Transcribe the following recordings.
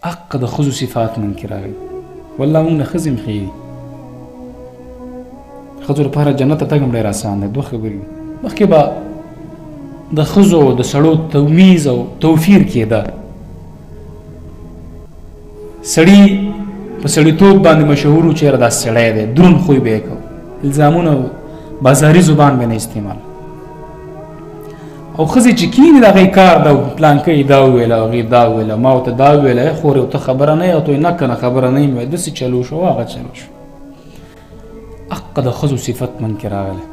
حق د ښځو صفات منکې راغلي. والله موږ نه ښځې مخې دي. ښځو لپاره جنت ته تګ هم ډېر اسان دی. دوه خبرې دي. مخکې به د ښځو د سړو تمیز او توفیر کېده. سړي په سړیتوب باندې مشهور و چې یاره دا سړی دی، دروند خوی به یې کو، الزامونه بازاري زبان به نه استعمال. او ښځې چې کینې د هغې کار ده، پلانکه یې دا وویله، هغې دا وویله، ما ورته دا وویله، خورې ورته خبره نه یې، او ته یې نه که نه خبره نه یې، داسې چلو شو، هغه چلو شو. حق د ښځو صفت منکې راغلی.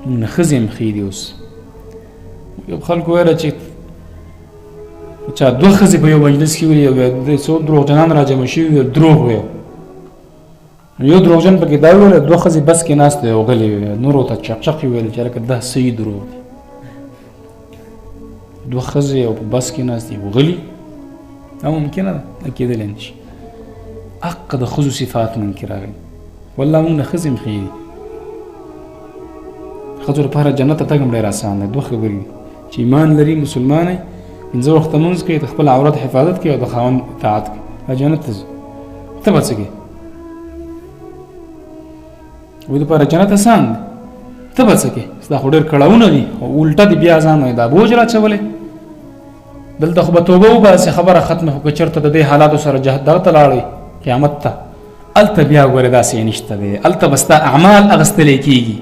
موږ نه ښځې هم ښې دي. اوس یو خلکو ویله چې چا دوه ښځې په یو مجلس کې ولي، څو دروغجنان را جمع شوي وي، دروغ ویل. یو دروغجن پکې دا وویله، دوه ښځې بس کې ناست دی او غلې وې، نورو ته چقچق یې ویل چې هلکه دا صحیح دروغ دي. دوه ښځې او په بس کې ناست دي او غلي، دا ممکنه ده؟ دا کېدلی نه شي. حق د ښځو صفات منکې راغلي. والله موږ نه ښځې هم ښې دي. ښځو لپاره جنت ته تګ هم ډېر اسان دی. دوه خبرې دي چې ایمان لري، مسلمان یې، پنځه وخته لمونځ کوي، د خپل عورت حفاظت کوي او د خاوند اطاعت کوي، دا جنت ته ځي. ته به څه کوې؟ وایي دپاره جنت اسان دی. ته به څه کوې؟ دا خو ډېر کړاوونه دي، خو الټه دي بیا ځان وایي دا بوج را اچولی. دلته خو به توبه وباسې، خبره ختمه. خو که چېرته د دې حالاتو سره دغه ته لاړئ قیامت ته، هلته بیا ګورې داسې نشته دی. هلته به ستا اعمال اخیستلی کېږي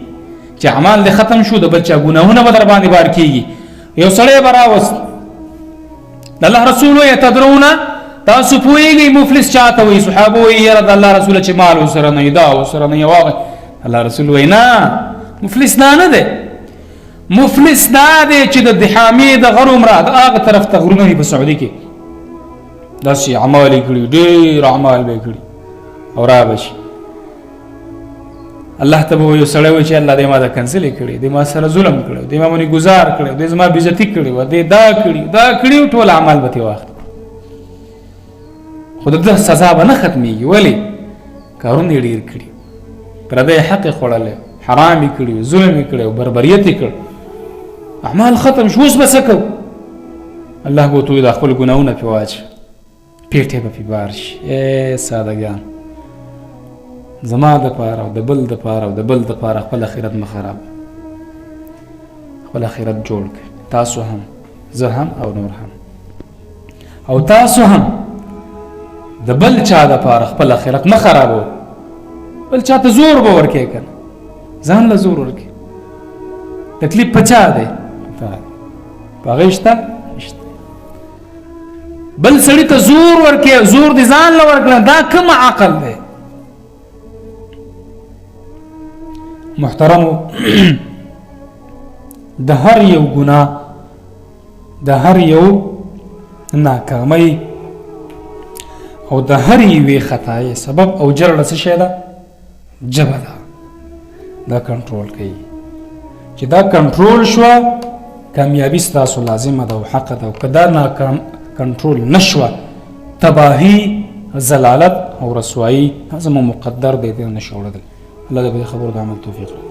چې اعمال دې ختم شو، د بل چا ګناهونه به در باندې بار کېږي. یو سړی به راوست، د الله رسول وایي تدرونه، تاسو پوهېږئ مفلس چاته وایي؟ صحابه وایي یاره د الله رسوله چې مال ورسره نه وي، دا ورسره نه وي، هغه. الله رسول وایي نه، مفلس دا نه دی. مفلس دا دی چې د دحامې د غرو مرا د هغه طرف ته غرونه وي په سعودي کې، داسې اعمال یې کړي، ډېر اعمال به یې کړي، او را به شي الله ته به یو سړی وایي چې الله دې ما دا کنسلې کړي، دې ما سره ظلم کړی، دې ما باندې ګزار کړی، دې زما بېزتي کړې وه، دې دا کړي دا کړي، ټول اعمال به ترې واخلي. خو د ده سزا به نه ختمېږي. ولې؟ کارونه یې ډېر کړي، پردی حق یې خوړلی، حرام یې کړي، ظلم یې کړی، بربریت یې کړ، اعمال ختم شو. اوس به څه کوو؟ الله به ورته وایي دا خپل ګناهونه پرې واچوه، پیټې به پرې بار شي. سادهګان، زما دپاره او د بل دپاره او د بل دپاره خپل آخرت مه خراب، خپل آخرت جوړ کړئ. تاسو هم، زه هم او نور هم. او تاسو هم د بل چا دپاره خپل آخرت مه خرابوئ. بل چا ته زور به ورکوې که نه، ځان له زور ورکوې. تکلیف په چا دی؟ په هغې شته؟ نشته. بل سړي ته زور ورکوې، زور دې ځان له ورکړه، دا کوم عقل دی؟ محترمو، د هر یو ګناه، د هر یو ناکامۍ او د هر یوې خطایې سبب او جرړه څه شی ده؟ ژبه ده. دا کنټرول کوي. چې دا کنټرول شوه، کامیابي ستاسو لازمه ده او حقه ده. او که دا کنټرول نه شوه، تباهي، ضلالت او رسوایي زموږ مقدر دی، دې نه شي اوړدلی. الله دې په دې خبرو د عمل توفیق راکړي.